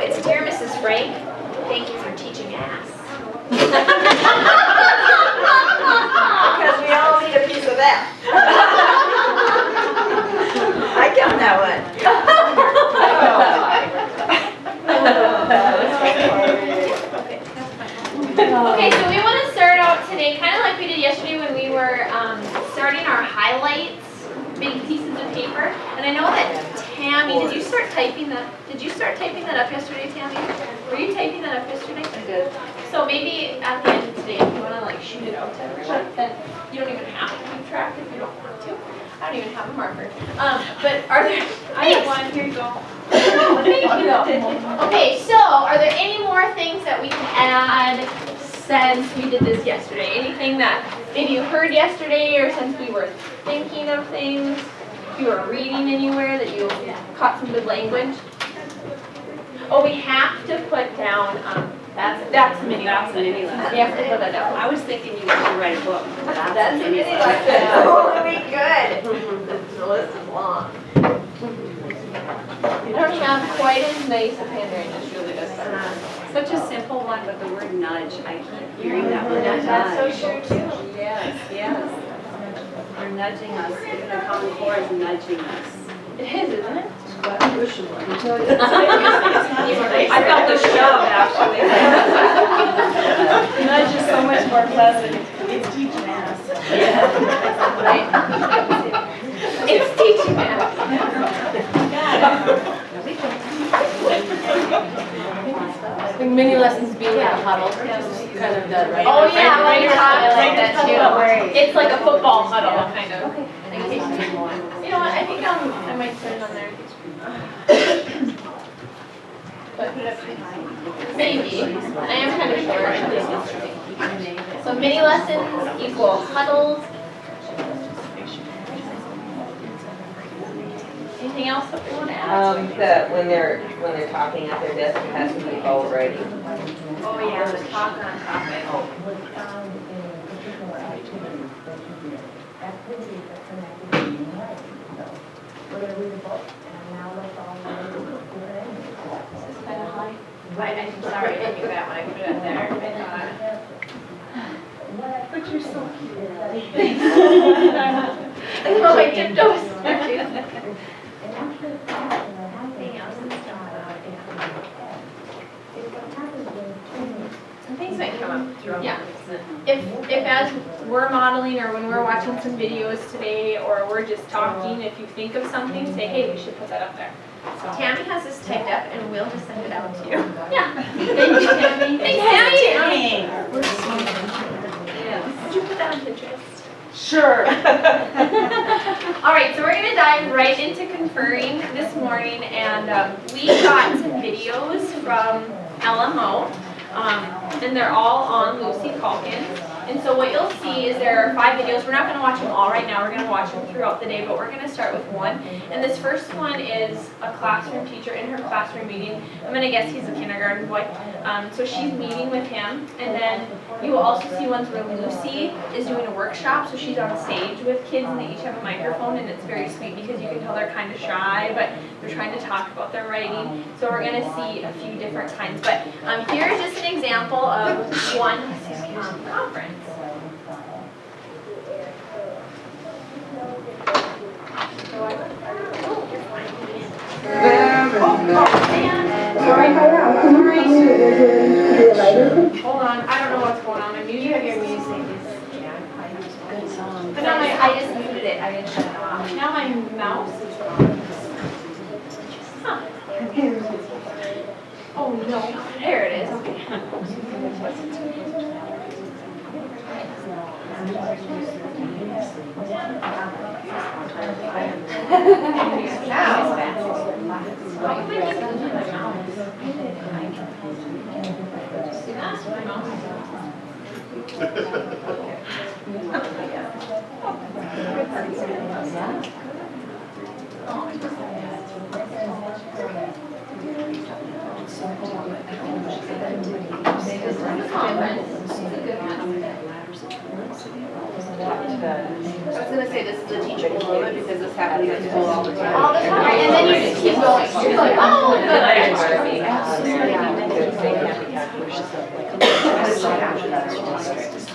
it's dear Mrs. Frank, thank you for teaching math. Because we all need a piece of that. I got that one. Okay, so we want to start out today kind of like we did yesterday when we were starting our highlights, big pieces of paper. And I know that Tammy, did you start typing that up yesterday, Tammy? Were you typing that up yesterday? I did. So maybe at the end of today, if you want to like shoot it out to everyone, then you don't even have to keep track if you don't want to. I don't even have a marker. But are there? I have one. Here you go. Thank you. Okay, so are there any more things that we can add since we did this yesterday? Anything that maybe you heard yesterday, or since we were thinking of things, if you were reading anywhere that you caught some good language? Oh, we have to put down. That's mini. That's a mini lesson. We have to put that down. I was thinking you should write a book. That's a mini lesson. Oh, we good. The list is long. I don't have quite as nice a handwriting as Julie does. Such a simple one, but the word nudge, I keep hearing that word nudge. That's so true too. Yes, yes. They're nudging us. Even the Common Core is nudging us. It is, isn't it? I felt the shove, actually. Nudge is so much more pleasant. It's teaching us. It's teaching math. I think mini lessons being like a huddle, kind of done, right? Oh yeah, when you're talking like that too. It's like a football huddle, kind of. You know what, I think I might put it on there. But maybe. I am kind of sure. So mini lessons equal huddles. Anything else that we want to add? That when they're talking at their desk, it has to be all writing. Oh yeah, the talk on topic. This is kind of high. I'm sorry, I didn't do that when I put it up there. But you're so cute. I know my tiptoes. Things might come up throughout. Yeah. If as we're modeling or when we're watching some videos today or we're just talking, if you think of something, say, hey, we should put that up there. So Tammy has this typed up and we'll just send it out to you. Yeah. Thank you, Tammy. Thanks, Tammy. Would you put that on Pinterest? Sure. All right, so we're going to dive right into conferring this morning, and we got some videos from LMO, and they're all on Lucy Calkins. And so what you'll see is there are 5 videos. We're not going to watch them all right now. We're going to watch them throughout the day, but we're going to start with one. And this first one is a classroom teacher in her classroom meeting. I'm going to guess he's a kindergarten boy. So she's meeting with him. And then you will also see ones where Lucy is doing a workshop. So she's on stage with kids and they each have a microphone. And it's very sweet because you can tell they're kind of shy, but they're trying to talk about their writing. So we're going to see a few different kinds. But here's just an example of one conference. Hold on, I don't know what's going on. You have your music. Good song. But now I just muted it. I didn't shut it off. Now my mouse is gone. Huh. Oh no. There it is. Okay. I was going to say this is a teacher diploma because this happens at school all the time. All the time, and then you just keep going. You're like, oh, good. which is like a little district.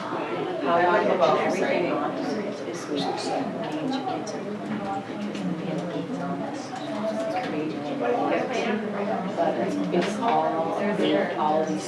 How I about everything on is switched to change it into but it's all these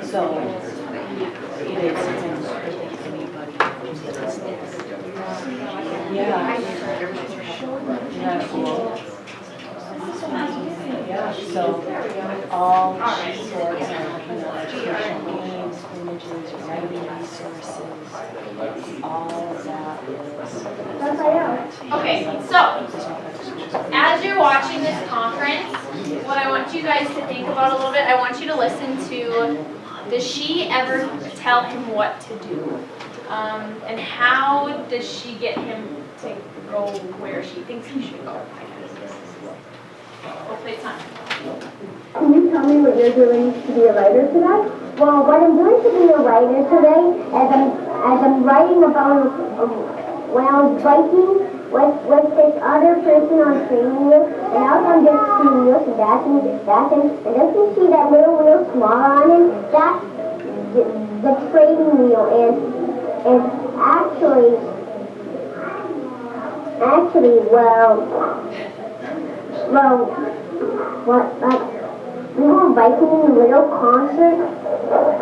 So it is anybody. Yeah. Yeah, cool. Yeah, so all sorts of educational games, images, writing resources, all of that is. Okay, so as you're watching this conference, what I want you guys to think about a little bit, I want you to listen to, does she ever tell him what to do? And how does she get him to go where she thinks he should go? Hopefully it's not. Can you tell me what you're doing to be a writer today? Well, what I'm doing to be a writer today as I'm writing about when I was biking with this other person on training wheel, and I was on this training wheel, so that's and as you see that little wheel small on it, that's the training wheel, and actually, we were biking in a little concert.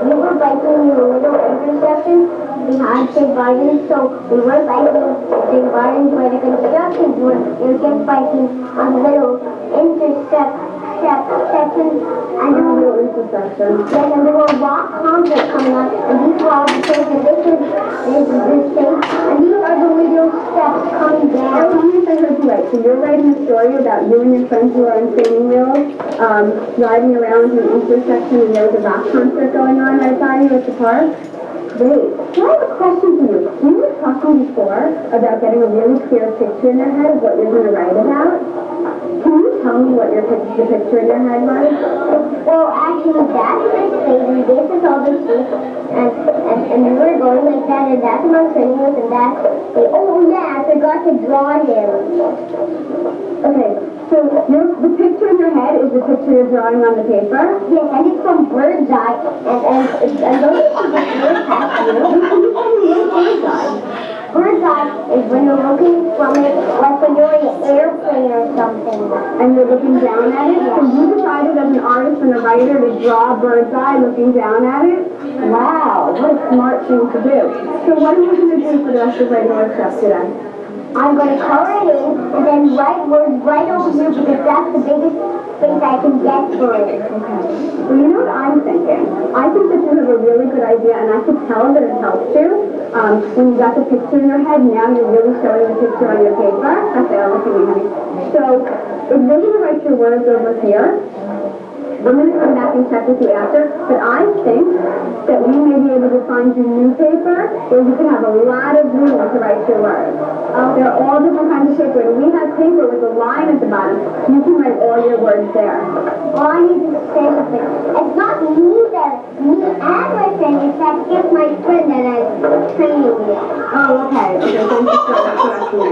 We were biking in a little intersection behind St. Barton's, so we were biking St. Barton's where the constructions were. We were just biking on a little intersection. And there were intersections. Yes, and there were rock concerts coming up, and these were all the things, and this is this thing, and these are the little steps coming down. I wonder if I heard you right. So you're writing a story about you and your friends who are on training wheels, riding around an intersection, and there was a rock concert going on right by you at the park? Great. So I have a question for you. You were talking before about getting a really clear picture in your head of what you're going to write about. Can you tell me what the picture in your head was? Well, actually, that's this baby. This is all the sheep, and we were going like that, and that's my training with, and that's. Oh yeah, I forgot to draw him. Okay. So the picture in your head is the picture you're drawing on the paper? Yes, and it's from Bird's Eye, and those are the bird past you. Can you tell me what Bird's Eye? Bird's eye is when you're looking from it, like when you're in an airplane or something. And you're looking down at it? So you decided as an artist and a writer to draw Bird's Eye looking down at it? Wow, what a smart thing to do. So what are you going to do for the rest of the writing workshop today? I'm going to color it in and then write words right over here because that's the biggest space I can get for it. Okay. Well, you know what I'm thinking? I think that you have a really good idea, and I could tell that it helps you. When you got the picture in your head, now you're really showing the picture on your paper. Okay, I'm looking at you. So, if you're going to write your words over here, I'm going to come back and check with you after, but I think that we may be able to find you new paper where you can have a lot of room to write your words. There are all different kinds of paper, and we have paper with a line at the bottom. You can write all your words there. Well, I need to say something. It's not me and my friend, it's just my friend that I'm training with. Oh, okay. Okay, thank you for correcting that to me.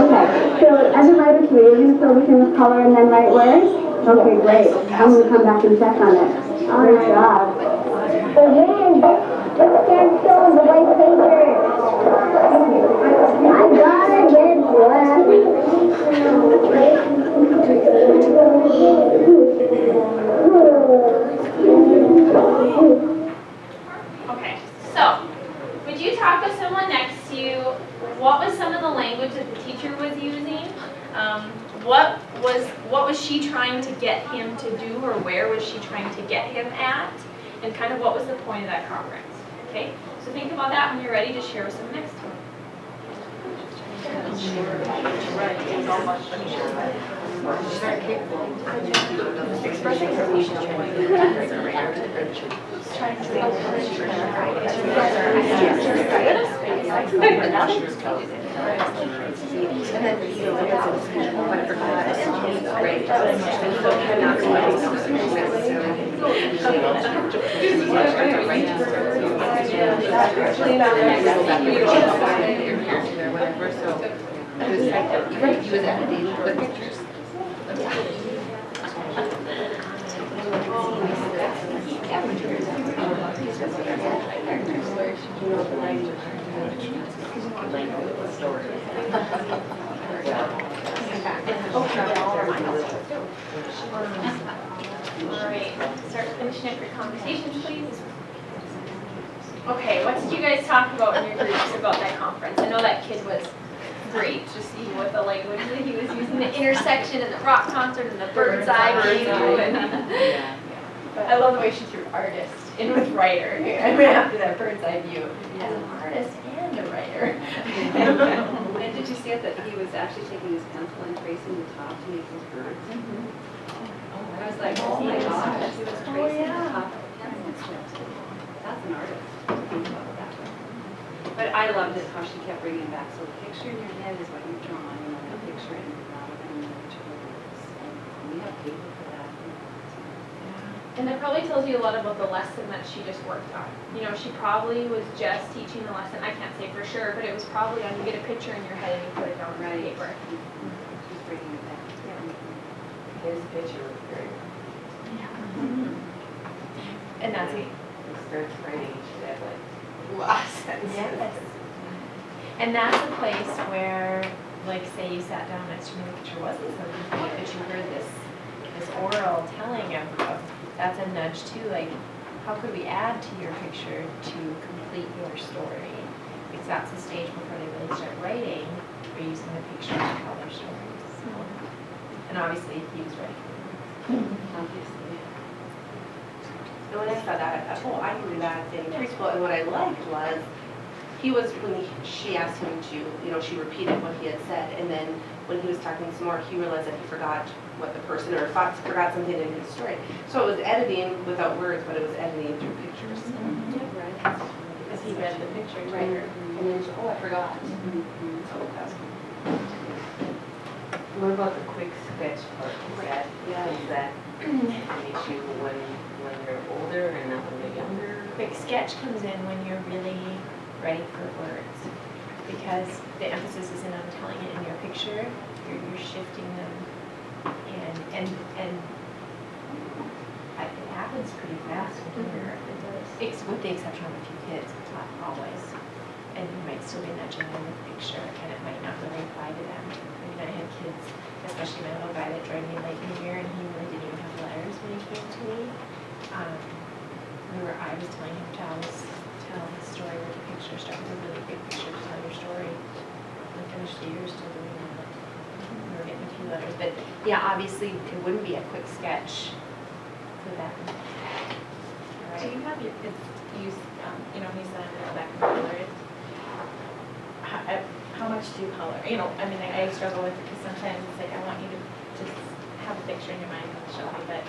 Okay, so as a writer, so you're going to fill this in with color and then write words? Okay, great. I'm going to come back and check on it. Great job. Oh man, this can't show the white paper. I gotta get one. Okay, so would you talk to someone next to you? What was some of the language that the teacher was using? What was she trying to get him to do, or where was she trying to get him at? And kind of what was the point of that conference? Okay, so think about that when you're ready to share with someone next to you. Expressing her emotions. He was editing the pictures. Alright, start finishing up your conversations, please. Okay, what did you guys talk about in your groups about that conference? I know that kid was great, just see what the language that he was using, the intersection and the rock concert and the bird's eye view. And I love the way she threw artist in with writer. I mean, after that bird's eye view, as an artist and a writer. And did you see it that he was actually taking his pencil and tracing the top to make his birds? I was like, oh my gosh, he was tracing the top of a pencil strip. That's an artist. Think about it that way. But I loved it how she kept bringing it back. So the picture in your head is what you're drawing, and then the picture in your rather than the actual words. And we have paper for that. And that probably tells you a lot about the lesson that she just worked on. You know, she probably was just teaching the lesson, I can't say for sure, but it was probably on you get a picture in your head and you put it down on paper. She's bringing it back. His picture was great. And that's it. He starts writing, she had like sentences. Yes. And that's a place where, like, say you sat down next to me, the picture wasn't so complete, but you heard this oral telling of that's a nudge too, like, how could we add to your picture to complete your story? Because that's the stage before they really start writing, or using the picture to tell their stories. So, and obviously, he was writing. Obviously. And when I saw that, I thought, oh, I can do that in preschool. And what I liked was, she asked him to, she repeated what he had said. And then when he was talking some more, he realized that he forgot what the person, or forgot something in his story. So it was editing without words, but it was editing through pictures. Right. Because he read the picture, right? And then, oh, I forgot. So that's What about the quick sketch part? Is that an issue when you're older and not when you're younger? Quick sketch comes in when you're really ready for words, because the emphasis isn't on telling it in your picture, you're shifting them, and it happens pretty fast when you're, with the exception of a few kids, it's not always, and you might still be nudging them with the picture, and it might not really apply to them. I mean, I had kids, especially my little guy that joined me late in the year, and he really didn't even have letters when he came to me. I was telling him to tell his story with a picture, start with a really big picture to tell your story. And finish the year still doing that. We were getting a few letters, but yeah, obviously it wouldn't be a quick sketch for them. Do you have your kids use, he's back in color. How much do you color? I mean, I struggle with it because sometimes it's like, I want you to just have a picture in your mind and show me, but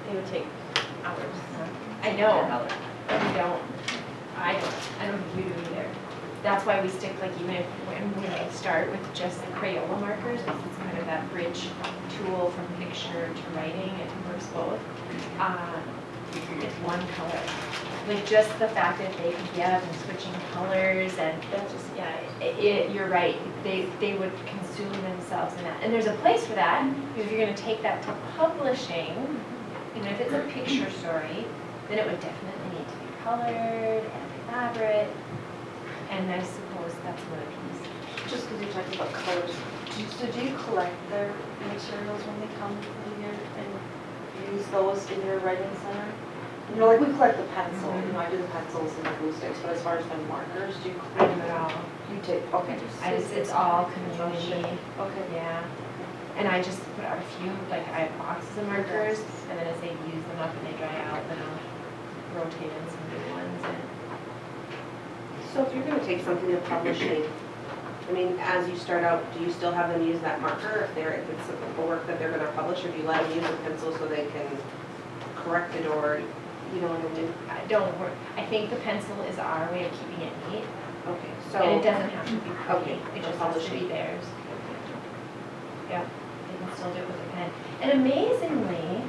they would take hours. I know, but we don't. I don't think you do either. That's why we stick, like, even if when we start with just the Crayola markers, because it's kind of that bridge tool from picture to writing, it works both. It's one color. Like, just the fact that they could get up and switching colors, and that's just, you're right. They would consume themselves in that. And there's a place for that, because if you're going to take that to publishing, if it's a picture story, then it would definitely need to be colored and elaborate, and I suppose that's another piece. Just because you're talking about colors, do you collect their materials when they come in here and use those in your writing center? Like we collect the pencil, I do the pencils and the glue sticks, but as far as the markers, do you collect them at all? You take, okay. It's all community. Okay. Yeah. And I just put out a few, like I have boxes of markers, and then as they use them up and they dry out, then I'll rotate in some new ones. And So if you're going to take something and publish it, I mean, as you start out, do you still have them use that marker if it's a work that they're gonna publish, or do you let them use a pencil so they can correct it, or, you know what I mean? Don't worry, I think the pencil is our way of keeping it neat, Okay, and it so, doesn't have to be Okay, pretty, it just I'll has to just be shape. theirs. Yeah, they can still do it with a pen. And amazingly,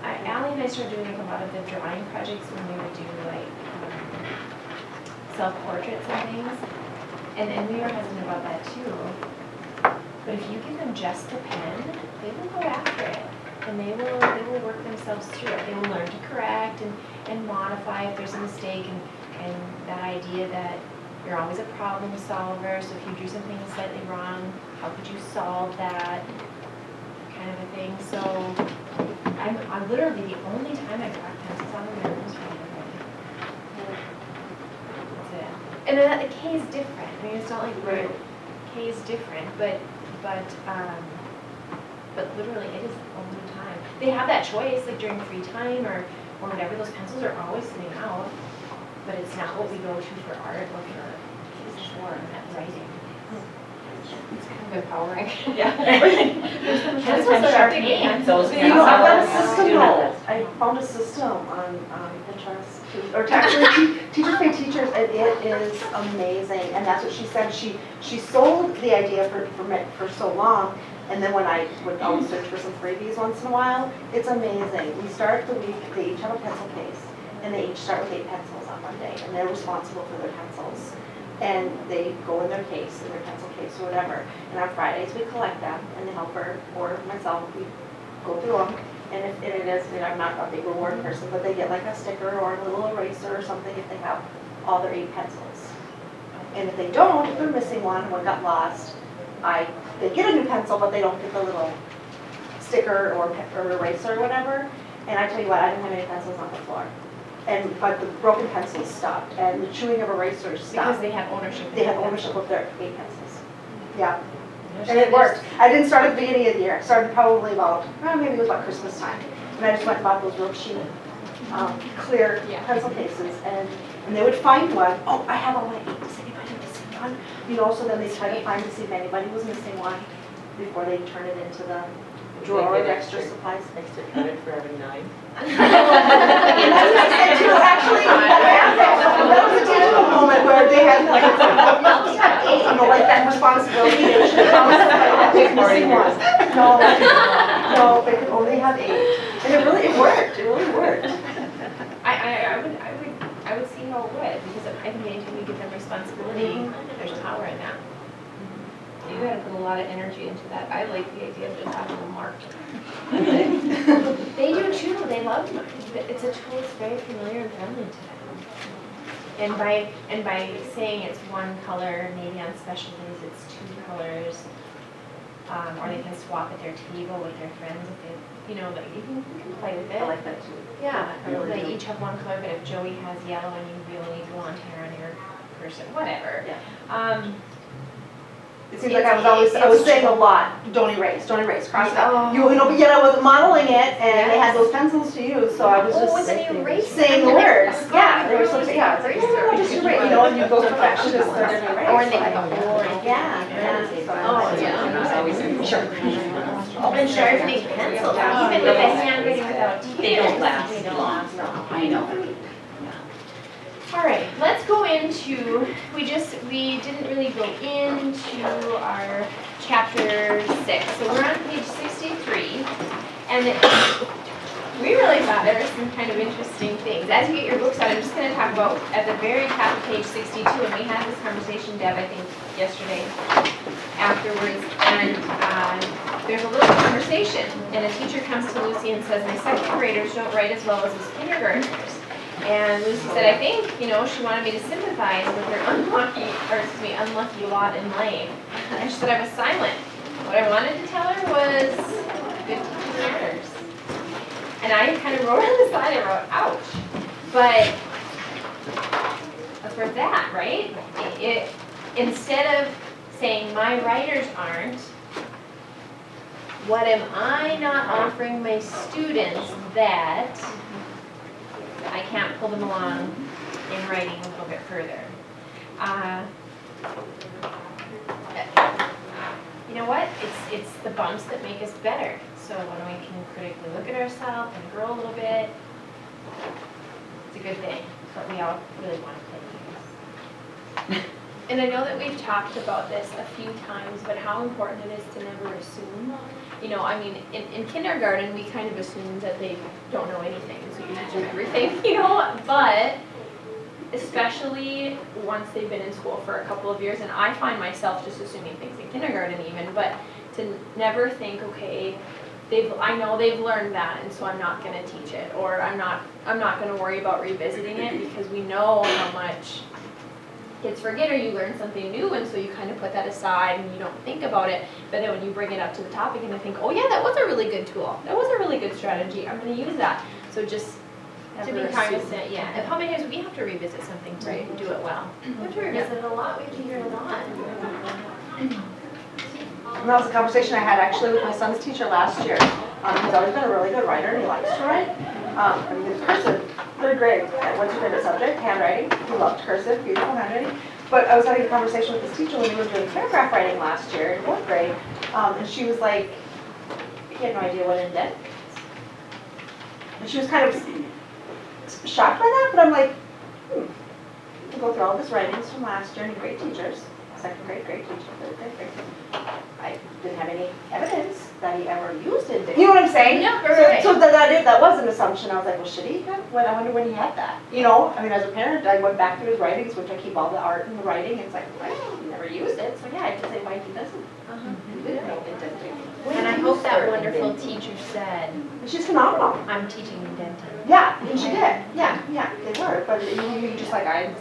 Ally and I started doing like a lot of the drawing projects when we would do like self-portraits and things. And we were hesitant about that too. But if you give them just the pen, they will go after it. And they will work themselves through it. They will learn to correct and modify if there's a mistake, and that idea that you're always a problem solver. So if you do something slightly wrong, how could you solve that? Kind of a thing. So I'm literally the only time I crack pencils on the mirrors for handwriting. That's it. And then the K is different. I mean, it's not like Right. K is different, but literally it is the only time. They have that choice, like during free time or whatever. Those pencils are always sitting out, but it's not what we go to for art or for writing. It's kind of empowering. Yeah. Pencils are our pain. Pencils. You know, I've got a Yeah. system though. I found a system on Pinterest, or actually Teachers Pay Teachers, and it is amazing. And that's what she said. She sold the idea for so long, and then when I would always search for some freebies once in a while, it's amazing. We start the week, they each have a pencil case, and they each start with 8 pencils on Monday, and they're responsible for their pencils. And they go in their case, in their pencil case or whatever. And on Fridays, we collect them, and the helper or myself, we go through them. And if it is, I'm not a big reward person, but they get like a sticker or a little eraser or something if they have all their 8 pencils. And if they don't, if they're missing one got lost, they get a new pencil, but they don't get the little sticker or eraser or whatever. And I tell you what, I didn't have any pencils on the floor. But the broken pencils stopped, and the chewing of erasers Because stopped. they have ownership. They have ownership of their 8 pencils. Yeah. And it worked. I didn't start at the beginning of the year. I started probably about, maybe it was about Christmas time. And I just went and bought those real cheap, clear Yeah. pencil cases. And they would find one. Oh, I have all my 8. Is anybody missing one? You know, so then they try to find to see if anybody was missing one before they turn it into the drawer of extra supplies. Extra credit for every 9. Actually, that was a teachable moment where they had like, you almost had 8, you know, like that responsibility. They should have missing one. No, they could only have 8. And it really worked. It really worked. I would see how it would, because I think anytime you give them responsibility, there's power in that. You gotta put a lot of energy into that. I like the idea of just having them marked. They do too, they love mine. It's a tool that's very familiar and friendly to them. And by saying it's one color, maybe on special days it's 2 colors, or they can swap at their table with their friends if they, like you can play with it. I like that too. Yeah, I really they do. each have one color, but if Joey has yellow and you really need blonde hair on your person, whatever. Yeah. It seems like I was saying a lot, don't erase, cross it out. But yet I wasn't modeling it, and they had those pencils to use, so I was Oh, just it's an eraser. saying the words. Yeah, they were supposed to, yeah, it's like, oh, just erase, and you go from action to start an erase. Or they have a or. Yeah. Oh, yeah. Sure. And sharpening pencils, even with a handwriting without teeth. They don't last They don't long. last long. I know. All right, let's go into, we didn't really go into our chapter 6. So we're on page 63, and we really thought there were some kind of interesting things. As you get your books out, I'm just going to talk about at the very top of page 62, and we had this conversation, Deb, I think, yesterday afterwards, and there's a little conversation, and a teacher comes to Lucy and says, my second graders don't write as well as his kindergartners. And Lucy said, I think, she wanted me to sympathize with her unlucky lot in life. And she said I was silent. What I wanted to tell her was good teaching matters. And I kind of wrote on the side, I wrote, ouch. But that's where it's at, right? Instead of saying my writers aren't, what am I not offering my students that I can't pull them along in writing a little bit further. You know what? It's the bumps that make us better. So when we can critically look at ourselves and grow a little bit, it's a good thing. But we all really want to play games. And I know that we've talked about this a few times, but how important it is to never assume. You know, I mean, in kindergarten, we kind of assume that they don't know anything, so you teach them everything, you know, but especially once they've been in school for a couple of years, and I find myself just assuming things in kindergarten even, but to never think, okay, I know they've learned that, and so I'm not going to teach it, or I'm not going to worry about revisiting it, because we know how much kids forget or you learn something new, and so you kind of put that aside and you don't think about it. But then when you bring it up to the topic and I think, oh yeah, that was a really good tool. That was a really good strategy. I'm going to use that. So just to be cognizant, yeah. And how many times we have to revisit something to do it well? We have to revisit it a lot. We have to hear it a lot. And that was a conversation I had actually with my son's teacher last year. He's always been a really good writer and he likes to write. And he did cursive, third grade. What's your favorite subject? Handwriting. He loved cursive, beautiful handwriting. But I was having a conversation with his teacher when we were doing paragraph writing last year in fourth grade. And she was like, he had no idea what indent means. And she was kind of shocked by that, but I'm like, to go through all of his writings from last year and great teachers, second grade, great teacher, third grade, great teacher. I didn't have any evidence that he ever used it. You know what I'm saying? Yeah, right. So that was an assumption. I was like, well, should he have? Well, I wonder when he had that. You know, I mean, as a parent, I went back to his writings, which I keep all the art and the writing. And it's like, well, he never used it. So yeah, I can say why he doesn't. He didn't know indenting. And I hope that wonderful teacher said, She's phenomenal. I'm teaching indenting. Yeah, and she did. Yeah, they were. But you just like, I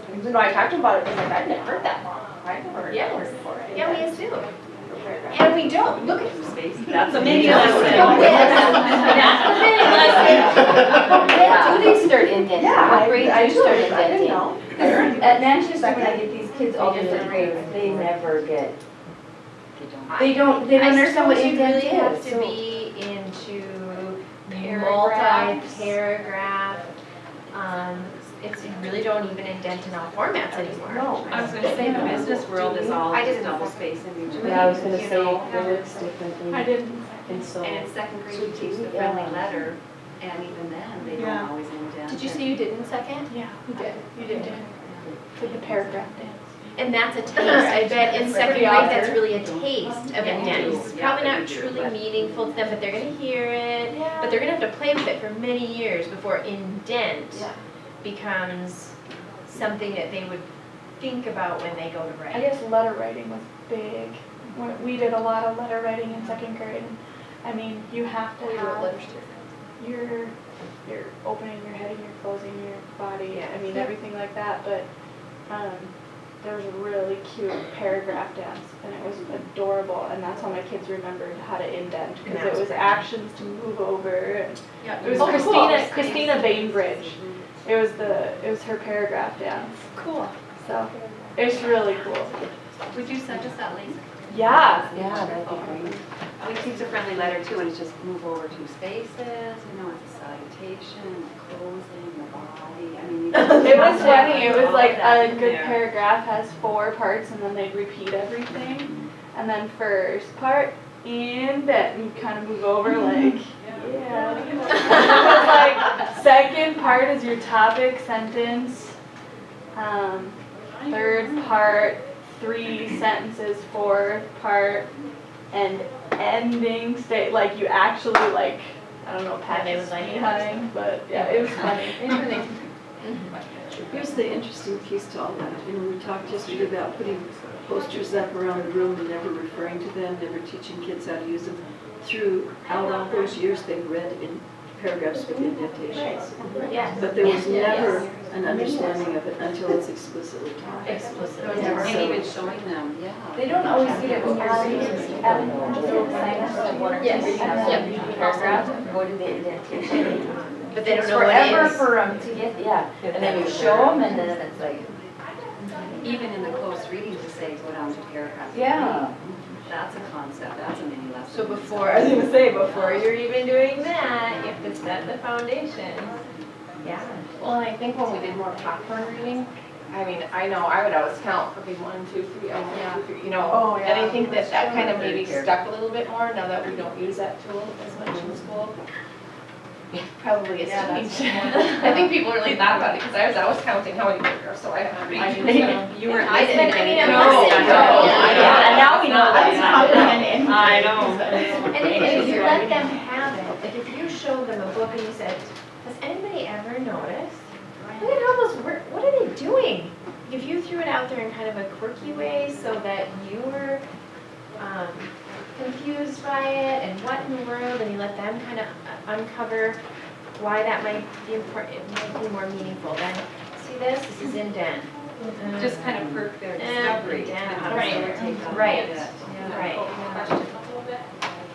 talked to him about it, but like, I'd never heard that. I'd never heard that word before. Yeah, we assume. And we don't. Look at Space. That's a mini lesson. That's a mini lesson. When do they start indenting? Yeah, What grade do I you start didn't indenting? know. At Manchester, when I get these kids all different grades, they never get, they don't understand what indent is. You really have to be into multi-paragraph. You really don't even indent in all formats anymore. No. I was gonna say, the business world is all just double space in between. Yeah, I was gonna You say, know, it works differently. I didn't. And so. And in second grade, we teach the Yeah. friendly letter, and even then, they Yeah. don't always indent. Did you say you did in second? Yeah, you did. You did. For the paragraph dance. And that's a taste. I bet in second grade, that's really a taste of indent. It's probably not truly meaningful to them, but they're gonna hear it. But they're gonna have to play with it for many years before indent becomes something that they would think about when they go to write. I guess letter writing was big. We did a lot of letter writing in second grade. I mean, you have to have your opening your head and your closing your body. Yeah. I mean, everything like that. But there was a really cute paragraph dance, and it was adorable. And that's how my kids remembered how to indent, And because that it was was great. actions to move over. And Yeah. it was Christina Bainbridge. It was her paragraph dance. Cool. So it's really cool. Would you send us that link? Yeah. Yeah, that'd be great. We teach a friendly letter too, and it's just move over two spaces, it's a salutation, a closing, the body, I mean. It was funny. It was like a good paragraph has 4 parts, and then they'd repeat everything. And then first part, and then you kind of move over like, yeah. It was like second part is your topic sentence. Third part, 3 sentences. Fourth part, and ending state. Like you actually like, I don't know, pat they the was like, behind, but yeah, it was funny. Here's the interesting piece to all that. You know, we talked yesterday about putting posters up around the room and never referring to them, never teaching kids how to use them. Throughout all those years, they read in paragraphs with indentations. Yes. But there was never an understanding of it until it's explicitly taught. Explicitly. And even showing them, yeah. They don't always get it when you're reading. Yes. Yep. Paragraph, go to the indentation. But they don't know what it Forever is. for them to get, and then you show them, and then it's like, Even in the close reading to say, go down to paragraph. yeah. That's a concept, that's a mini lesson. So before you're even doing that, you have to set the foundation. Yeah. Well, and I think when we did more popcorn reading, I mean, I know I would always count, okay, 1, 2, 3, 1, 2, 3, you know. Oh, And I yeah. think that that kind of maybe Very stuck a little bit more now that we don't use that tool as much in school. Probably it's Yeah, that's changed. I think people really thought about it because I was always counting how many paragraphs, so I have to read. You weren't I listening. didn't, I mean, to I'm anything. listening. No. Yeah, and now we know that's that. I know. And if you let them have it, like if you showed them a book and you said, has anybody ever noticed? Look at how those work, what are they doing? If you threw it out there in kind of a quirky way so that you were confused by it and what in the world, and you let them kind of uncover why that might be important, it might be more meaningful. Then, see this is indent. Just kind of perk their discovery. Yeah, Right. right, right, right.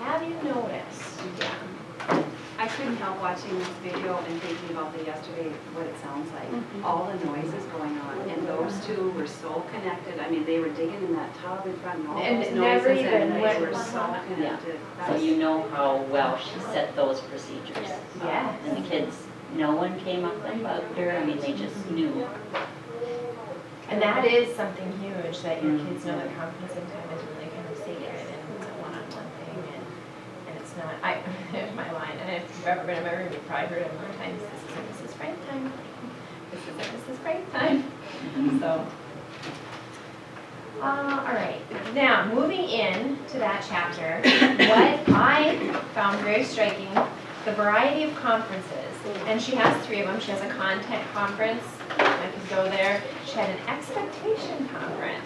Have you noticed? Yeah. I couldn't help watching this video and thinking about the yesterday, what it sounds like. All the noises going on, and those two were so connected. I mean, they were digging in that tub in front and all And those never noises, even and they went- were so connected. So you know how well she set those procedures. Yes. And the kids, no one came up and bugged her, I mean, they just knew. And that is something huge, that your kids know that competency time is really kind of sacred and it's a one-on-one thing and it's not, my line, and if you've ever been in my room, you've probably heard it more times, this is Frank time. This is Frank time. So. All right, now moving in to that chapter, what I found very striking, the variety of conferences, and she has 3 of them. She has a content conference, I could go there. She had an expectation conference,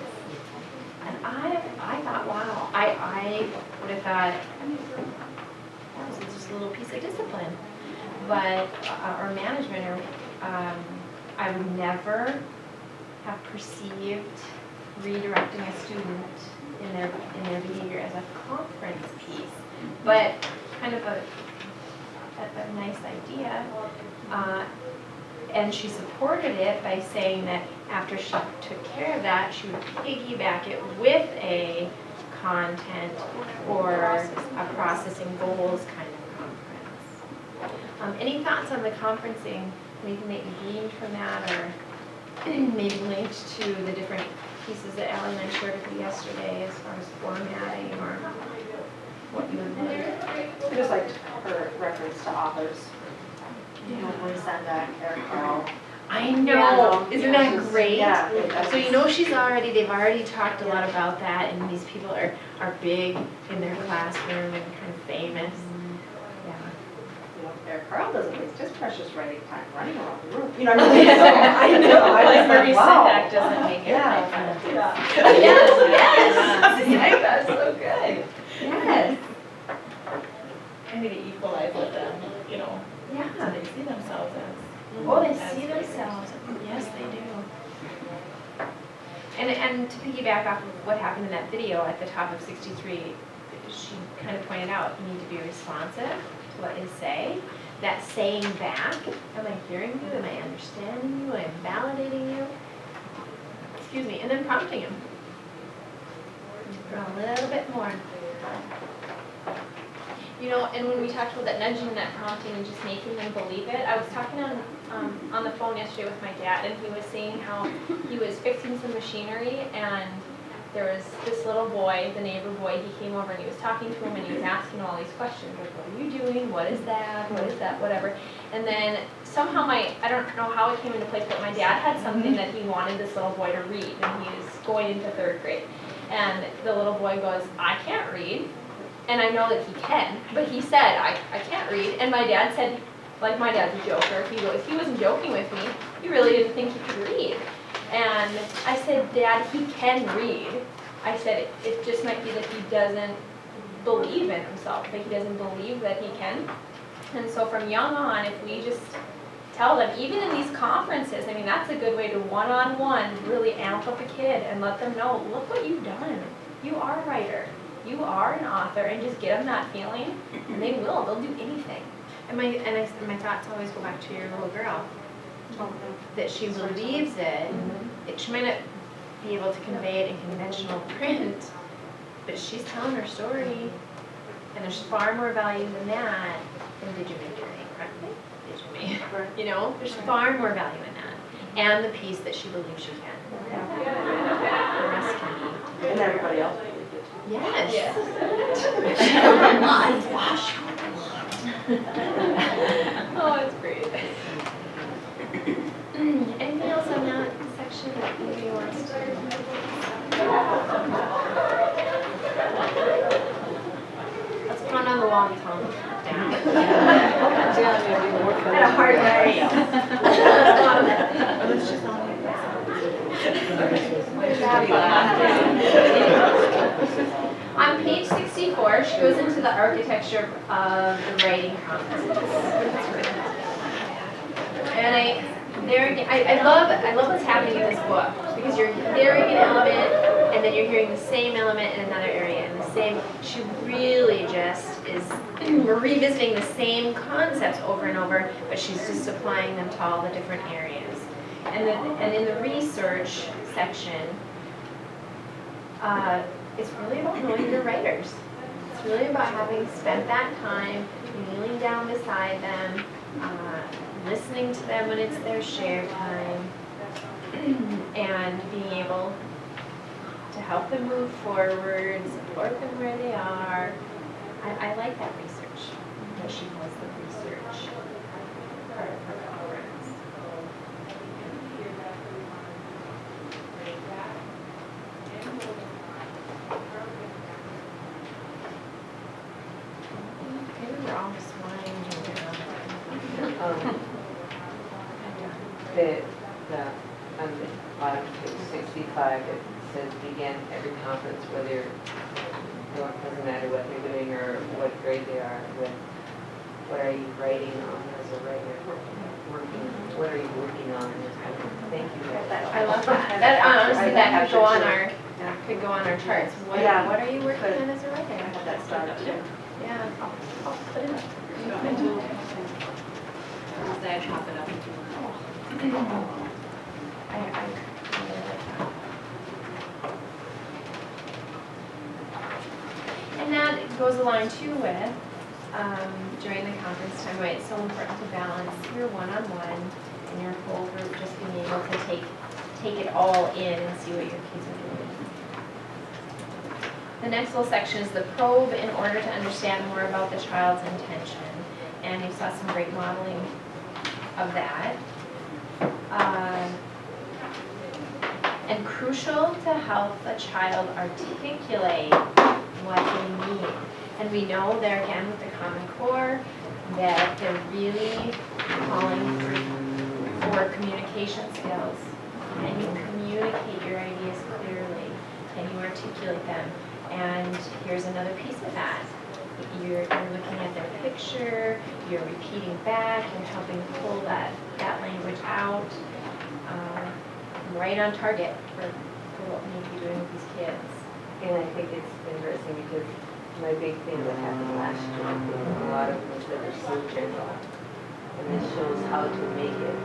and I thought, wow, I would have thought, oh, this is just a little piece of discipline, but or management, or I would never have perceived redirecting a student in their behavior as a conference piece, but kind of a nice idea. And she supported it by saying that after she took care of that, she would piggyback it with a content or a processing goals kind of conference. Any thoughts on the conferencing? Anything that you gleaned from that, or maybe linked to the different pieces that Allie and I shared with you yesterday as far as formatting or what you would like? I just liked her reference to authors. You know, Lucinda, Eric Carle. I know, Yeah. isn't that great? Yeah. So you know they've already talked a lot about that, and these people are big in their classroom and kind of famous. Yeah. You know, Eric Carle doesn't waste his precious writing time running around the room. You know what I mean? So, I know. I was like, wow. doesn't make it. Yeah. Yes, That's so good. yes. I need to equalize with them, you know, so Yeah. they see themselves as. Oh, they as see readers. themselves. Yes, they do. And to piggyback off of what happened in that video at the top of 63, she kind of pointed out you need to be responsive to what they say. That saying back, am I hearing you? Am I understanding you? Am I validating you? Excuse me, and then prompting them for a little bit more. You know, and when we talked about that nudging and that prompting and just making them believe it, I was talking on the phone yesterday with my dad, and he was saying how he was fixing some machinery, and there was this little boy, the neighbor boy, he came over and he was talking to him and he was asking all these questions, like, what are you doing, what is that, whatever. And then somehow I don't know how it came into place, but my dad had something that he wanted this little boy to read, and he was going into 3rd grade. And the little boy goes, I can't read. And I know that he can, but he said, I can't read. And my dad said, like my dad's a joker, he wasn't joking with me, he really didn't think he could read. And I said, Dad, he can read. I said, it just might be that he doesn't believe in himself, that he doesn't believe that he can. And so from young on, if we just tell them, even in these conferences, I mean, that's a good way to one-on-one really amp up a kid and let them know, look what you've done. You are a writer. You are an author, and just get them that feeling, and they'll do anything. And my thoughts always go back to your little girl, that she believes it. She might not be able to convey it in conventional print, but she's telling her story, and there's far more value than that than did you make your name correctly? Did you make, you know, there's far more value in that. and the piece that she believes she can. The rest can be. And everybody else. Yes. Oh, it's great. Anything else on that section that anybody wants to? Let's put one on the wall and tell them down. At a hard way. On page 64, she goes into the architecture of the writing contest. And I love what's happening in this book, because you're hearing an element and then you're hearing the same element in another area, and the same, she really just is, we're revisiting the same concepts over and over, but she's just applying them to all the different areas. And in the research section, it's really about knowing your writers. It's really about having spent that time kneeling down beside them, listening to them when it's their share time, and being able to help them move forward, support them where they are. I like that research, what she calls the research part of her conference. Maybe we're all just winding down. On the bottom of page 65, it says begin every conference, whether, doesn't matter what they're doing or what grade they are, with what are you writing on as a writer, what are you working on? Thank you. I love that. That honestly, that could go on our charts. What are you working on as a writer? I have that started too. Yeah, I'll put it up. I'll chop it up. I really like that. And that goes along too with, during the conference time, why it's so important to balance your one-on-one and your whole group, just being able to take it all in and see what your kids are doing. The next little section is the probe in order to understand more about the child's intention. And you saw some great modeling of that. And crucial to help a child articulate what they need. And we know there again with the Common Core that they're really calling for communication skills. And you communicate your ideas clearly and you articulate them. And here's another piece of that. You're looking at their picture, you're repeating back, you're helping pull that language out. Right on target for what we need to be doing with these kids. And I think it's interesting because my big thing that happened last year, I think a lot of them that are so general. And this shows how to make it,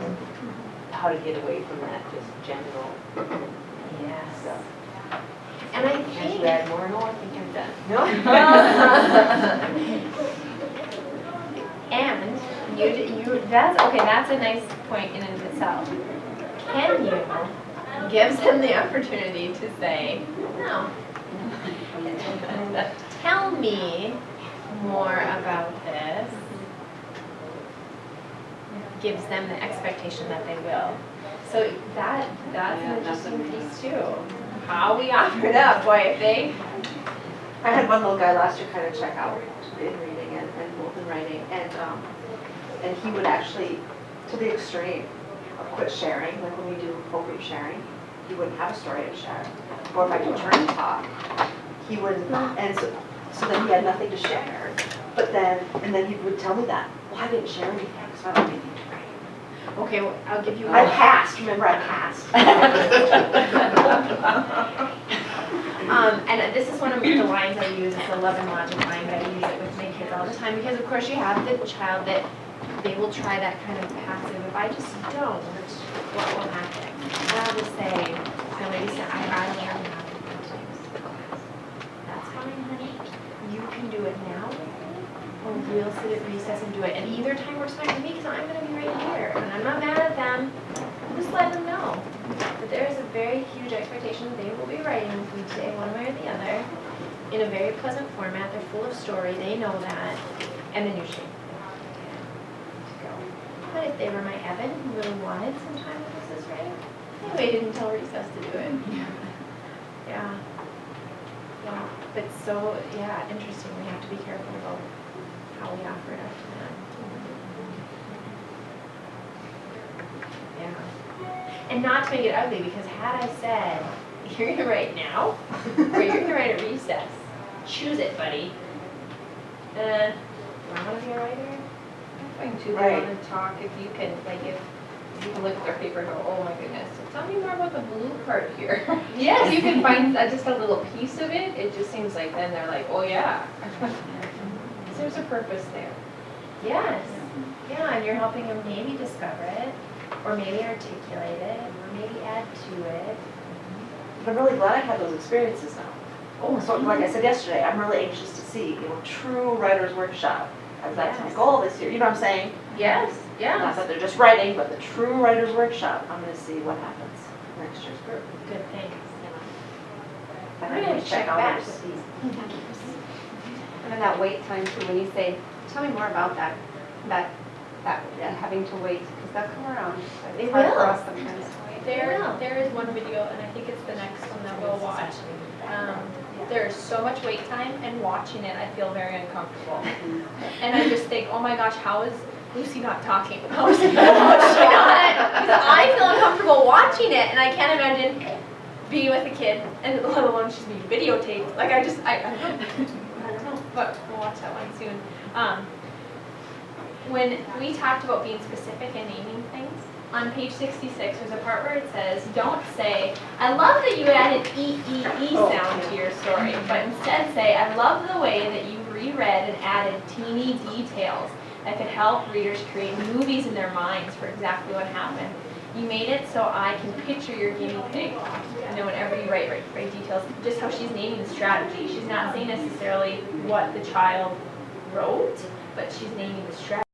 how to get away from that just general stuff. And I As think you add more, no, I think I'm done. No? And that's a nice point in and of itself. Can you give them the opportunity to say, no, tell me more about this, gives them the expectation that they will. So that's an interesting piece too. How we offer it up, boy, if they... I had one little guy last year kind of check out in reading and both in writing, and he would actually, to the extreme, quit sharing. Like when we do whole group sharing, he wouldn't have a story to share. Or if I do turn talk, he wouldn't, and so then he had nothing to share. But then he would tell me that, well, I didn't share anything, so I don't have anything to write. Okay, well, I'll give you I passed, remember I passed. And this is one of the lines I use, it's a love and logic line, but I use it with my kids all the time, because of course you have the child that they will try that kind of passive, if I just don't, what will happen? And I'll just say, somebody said, I learned how to use the class. That's fine, honey, you can do it now, or we'll sit at recess and do it, and either time works fine for me, because I'm gonna be right here, and I'm not mad at them, I'm just let them know that there is a very huge expectation that they will be writing with me today, one way or the other, in a very pleasant format. They're full of story. They know that. And then usually to go. But if they were my Evan, who really wanted some time with Mrs. Ray, they waited until recess to do it. Yeah. Yeah. But so, yeah, interesting. We have to be careful about how we offer it up to them. Yeah. And not to make it ugly, because had I said, you're gonna write now, or you're gonna write at recess, choose it, buddy. Do I wanna be a writer? I'm going to, Right. want to talk, if you can, like, if you can look at their paper and go, oh my goodness, tell me more about the blue part here. Yes, you can find just a little piece of it, it just seems like then they're like, oh yeah. There's a purpose there. Yes, yeah, and you're helping them maybe discover it, or maybe articulate it, or maybe add to it. I'm really glad I had those experiences now. Oh, so like I said yesterday, I'm really anxious to see, true writer's workshop. That's my Yes. goal this year, you know what I'm saying? Yes, Not yes. that they're just writing, but the true writer's workshop, I'm gonna see what happens next year's group. Good thing. But I'm I gonna need to check check back others. with these. And then that wait time too, when you say, tell me more about that having to wait, because they'll come around. They It's hard for will. us sometimes. There is one video, and I think it's the next one that we'll watch. There's so much wait time, and watching it, I feel very uncomfortable. And I just think, oh my gosh, how is Lucy not talking? How is she not? Because I feel uncomfortable watching it, and I can't imagine being with a kid, and let alone she's being videotaped. Like, I don't know. I don't know, but we'll watch that one soon. When we talked about being specific and naming things, on page 66, there's a part where it says, don't say, I love that you added E-E-E sound to your story, but instead say, I love the way that you reread and added teeny details that could help readers create movies in their minds for exactly what happened. You made it so I can picture your guinea pig. Whenever you write details, just how she's naming the strategy. She's not saying necessarily what the child wrote, but she's naming the strategy.